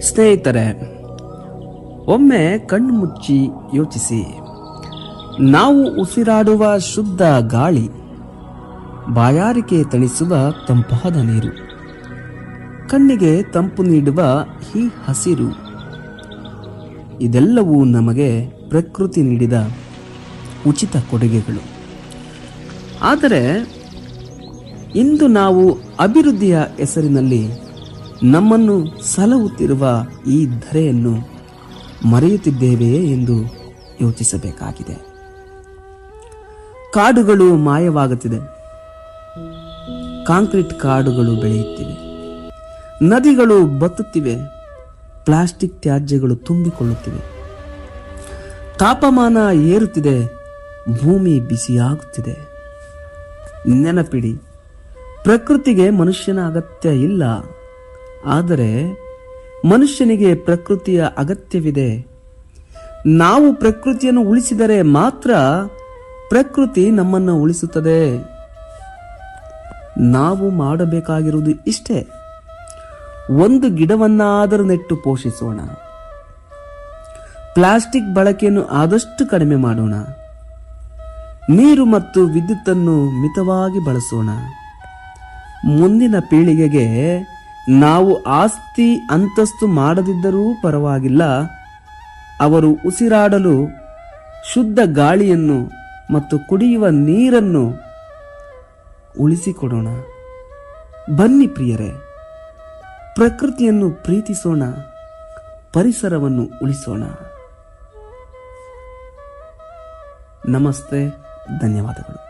ಸ್ನೇಹಿತರೆ, ಒಮ್ಮೆ ಕಣ್ಣು ಮುಚ್ಚಿ ಯೋಚಿಸಿ. ನಾವು ಉಸಿರಾಡುವ ಶುದ್ಧ ಗಾಳಿ, ಬಾಯಾರಿಕೆ ತಣಿಸುವ ತಂಪಾದ ನೀರು, ಕಣ್ಣಿಗೆ ತಂಪು ನೀಡುವ ಈ ಹಸಿರು, ಇದೆಲ್ಲವೂ ನಮಗೆ ಪ್ರಕೃತಿ ನೀಡಿದ ಉಚಿತ ಕೊಡುಗೆಗಳು. ಆದರೆ ಇಂದು ನಾವು ಅಭಿವೃದ್ಧಿಯ ಹೆಸರಿನಲ್ಲಿ ನಮ್ಮನ್ನು ಸಲಹುತ್ತಿರುವ ಈ ಧರೆಯನ್ನು ಮರೆಯುತ್ತಿದ್ದೇವೆಯೇ ಎಂದು ಯೋಚಿಸಬೇಕಾಗಿದೆ. ಕಾಡುಗಳು ಮಾಯವಾಗುತ್ತಿದೆ, ಕಾಂಕ್ರೀಟ್ ಕಾಡುಗಳು ಬೆಳೆಯುತ್ತಿವೆ, ನದಿಗಳು ಬತ್ತುತ್ತಿವೆ, ಪ್ಲಾಸ್ಟಿಕ್ ತ್ಯಾಜ್ಯಗಳು ತುಂಬಿಕೊಳ್ಳುತ್ತಿವೆ, ತಾಪಮಾನ ಏರುತ್ತಿದೆ, ಭೂಮಿ ಬಿಸಿಯಾಗುತ್ತಿದೆ. ನೆನಪಿಡಿ, ಪ್ರಕೃತಿಗೆ ಮನುಷ್ಯನ ಅಗತ್ಯ ಇಲ್ಲ, ಆದರೆ ಮನುಷ್ಯನಿಗೆ ಪ್ರಕೃತಿಯ ಅಗತ್ಯವಿದೆ. ನಾವು ಪ್ರಕೃತಿಯನ್ನು ಉಳಿಸಿದರೆ ಮಾತ್ರ ಪ್ರಕೃತಿ ನಮ್ಮನ್ನು ಉಳಿಸುತ್ತದೆ. ನಾವು ಮಾಡಬೇಕಾಗಿರುವುದು ಇಷ್ಟೇ: ಒಂದು ಗಿಡವನ್ನಾದರೂ ನೆಟ್ಟು ಪೋಷಿಸೋಣ, ಪ್ಲಾಸ್ಟಿಕ್ ಬಳಕೆಯನ್ನು ಆದಷ್ಟು ಕಡಿಮೆ ಮಾಡೋಣ, ನೀರು ಮತ್ತು ವಿದ್ಯುತ್ತನ್ನು ಮಿತವಾಗಿ ಬಳಸೋಣ. ಮುಂದಿನ ಪೀಳಿಗೆಗೆ ನಾವು ಆಸ್ತಿ ಅಂತಸ್ತು ಮಾಡದಿದ್ದರೂ ಪರವಾಗಿಲ್ಲ, ಅವರು ಉಸಿರಾಡಲು ಶುದ್ಧ ಗಾಳಿಯನ್ನು ಮತ್ತು ಕುಡಿಯುವ ನೀರನ್ನು ಉಳಿಸಿಕೊಡೋಣ. ಬನ್ನಿ ಪ್ರಿಯರೇ, ಪ್ರಕೃತಿಯನ್ನು ಪ್ರೀತಿಸೋಣ, ಪರಿಸರವನ್ನು ಉಳಿಸೋಣ. ನಮಸ್ತೆ, ಧನ್ಯವಾದಗಳು.